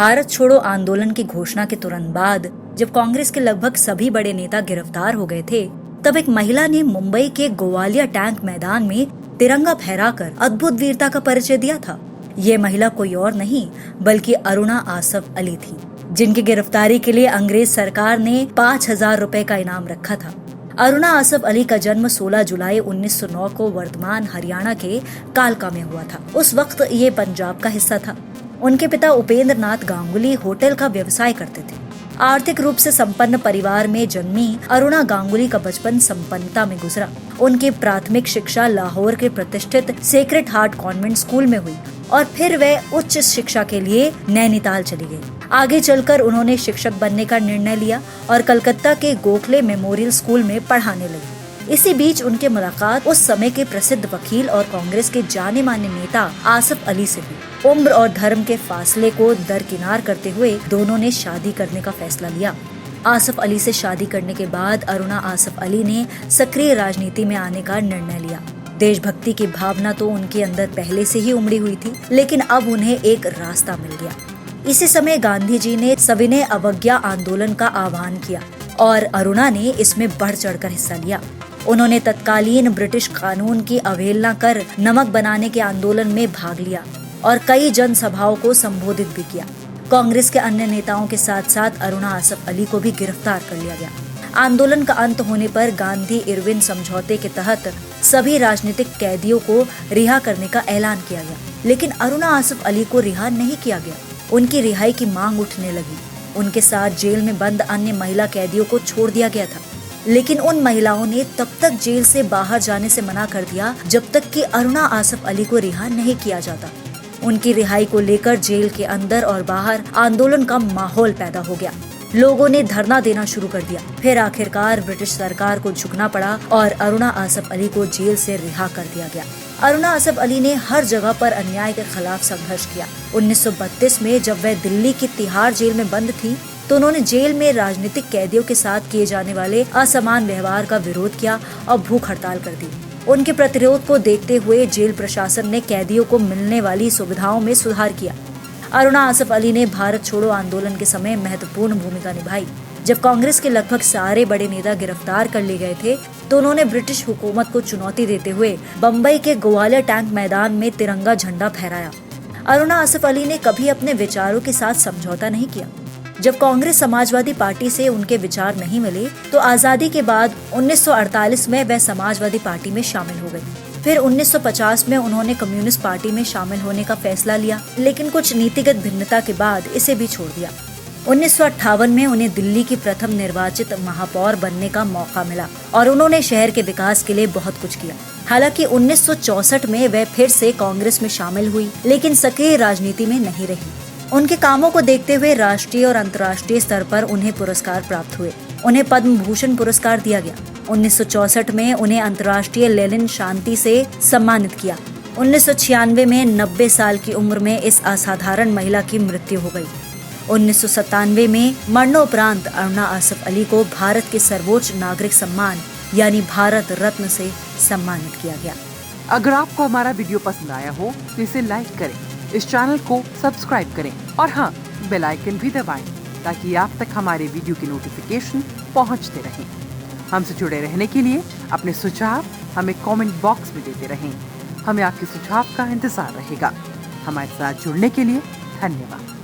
भारत छोड़ो आंदोलन की घोषणा के तुरंत बाद जब कांग्रेस के लगभग सभी बड़े नेता गिरफ्तार हो गए थे, तब एक महिला ने मुंबई के गोवालिया टैंक मैदान में तिरंगा फहराकर अद्भुत वीरता का परिचय दिया था। ये महिला कोई और नहीं बल्कि अरुणा आसफ अली थी, जिनकी गिरफ्तारी के लिए अंग्रेज सरकार ने 5,000 रुपए का इनाम रखा था। अरुणा आसफ अली का जन्म 16 जुलाई 1909 को वर्तमान हरियाणा के कालका में हुआ था। उस वक्त ये पंजाब का हिस्सा था। उनके पिता उपेंद्र नाथ गांगुली होटल का व्यवसाय करते थे। आर्थिक रूप से संपन्न परिवार में जन्मी अरुणा गांगुली का बचपन संपन्नता में गुजरा। उनकी प्राथमिक शिक्षा लाहौर के प्रतिष्ठित सेक्रेड हार्ट कॉन्वेंट स्कूल में हुई और फिर वह उच्च शिक्षा के लिए नैनीताल चली गई। आगे चलकर उन्होंने शिक्षक बनने का निर्णय लिया और कलकत्ता के गोखले मेमोरियल स्कूल में पढ़ाने लगी। इसी बीच उनकी मुलाकात उस समय के प्रसिद्ध वकील और कांग्रेस के जाने माने नेता आसफ अली से हुई। उम्र और धर्म के फासले को दरकिनार करते हुए दोनों ने शादी करने का फैसला लिया। आसफ अली से शादी करने के बाद अरुणा आसफ अली ने सक्रिय राजनीति में आने का निर्णय लिया। देशभक्ति की भावना तो उनके अंदर पहले से ही उमड़ी हुई थी, लेकिन अब उन्हें एक रास्ता मिल गया। इसी समय गांधी जी ने सविनय अवज्ञा आंदोलन का आह्वान किया और अरुणा ने इसमें बढ़ चढ़कर हिस्सा लिया। उन्होंने तत्कालीन ब्रिटिश कानून की अवहेलना कर नमक बनाने के आंदोलन में भाग लिया और कई जनसभाओं को संबोधित भी किया। कांग्रेस के अन्य नेताओं के साथ साथ अरुणा आसफ अली को भी गिरफ्तार कर लिया गया। आंदोलन का अंत होने पर गांधी इरविन समझौते के तहत सभी राजनीतिक कैदियों को रिहा करने का ऐलान किया गया, लेकिन अरुणा आसफ अली को रिहा नहीं किया गया। उनकी रिहाई की मांग उठने लगी। उनके साथ जेल में बंद अन्य महिला कैदियों को छोड़ दिया गया था, लेकिन उन महिलाओं ने तब तक जेल से बाहर जाने से मना कर दिया जब तक कि अरुणा आसफ अली को रिहा नहीं किया जाता। उनकी रिहाई को लेकर जेल के अंदर और बाहर आंदोलन का माहौल पैदा हो गया। लोगों ने धरना देना शुरू कर दिया। फिर आखिरकार ब्रिटिश सरकार को झुकना पड़ा और अरुणा आसफ अली को जेल से रिहा कर दिया गया। अरुणा आसफ अली ने हर जगह पर अन्याय के खिलाफ संघर्ष किया। 1932 में जब वह दिल्ली की तिहाड़ जेल में बंद थी, तो उन्होंने जेल में राजनीतिक कैदियों के साथ किए जाने वाले असमान व्यवहार का विरोध किया और भूख हड़ताल कर दी। उनके प्रतिरोध को देखते हुए जेल प्रशासन ने कैदियों को मिलने वाली सुविधाओं में सुधार किया। अरुणा आसफ अली ने भारत छोड़ो आंदोलन के समय महत्वपूर्ण भूमिका निभाई। जब कांग्रेस के लगभग सारे बड़े नेता गिरफ्तार कर लिए गए थे, तो उन्होंने ब्रिटिश हुकूमत को चुनौती देते हुए बम्बई के गोवालिया टैंक मैदान में तिरंगा झंडा फहराया। अरुणा आसफ अली ने कभी अपने विचारों के साथ समझौता नहीं किया। जब कांग्रेस समाजवादी पार्टी से उनके विचार नहीं मिले, तो आजादी के बाद 1948 में वह समाजवादी पार्टी में शामिल हो गई। फिर 1950 में उन्होंने कम्युनिस्ट पार्टी में शामिल होने का फैसला लिया, लेकिन कुछ नीतिगत भिन्नता के बाद इसे भी छोड़ दिया। 1958 में उन्हें दिल्ली की प्रथम निर्वाचित महापौर बनने का मौका मिला और उन्होंने शहर के विकास के लिए बहुत कुछ किया। हालांकि 1964 में वह फिर से कांग्रेस में शामिल हुई, लेकिन सक्रिय राजनीति में नहीं रही। उनके कामों को देखते हुए राष्ट्रीय और अंतर्राष्ट्रीय स्तर पर उन्हें पुरस्कार प्राप्त हुए। उन्हें पद्म भूषण पुरस्कार दिया गया। 1964 में उन्हें अंतर्राष्ट्रीय लेनिन शांति से सम्मानित किया। 1996 में 90 साल की उम्र में इस असाधारण महिला की मृत्यु हो गई। 1997 में मरणोपरांत अरुणा आसफ अली को भारत के सर्वोच्च नागरिक सम्मान यानी भारत रत्न से सम्मानित किया गया। अगर आपको हमारा वीडियो पसंद आया हो तो इसे लाइक करें, इस चैनल को सब्सक्राइब करें और हाँ, बेल आइकन भी दबाएं ताकि आप तक हमारे वीडियो की नोटिफिकेशन पहुंचते रहें। हमसे जुड़े रहने के लिए अपने सुझाव हमें कमेंट बॉक्स में देते रहें। हमें आपके सुझाव का इंतजार रहेगा। हमारे साथ जुड़ने के लिए धन्यवाद।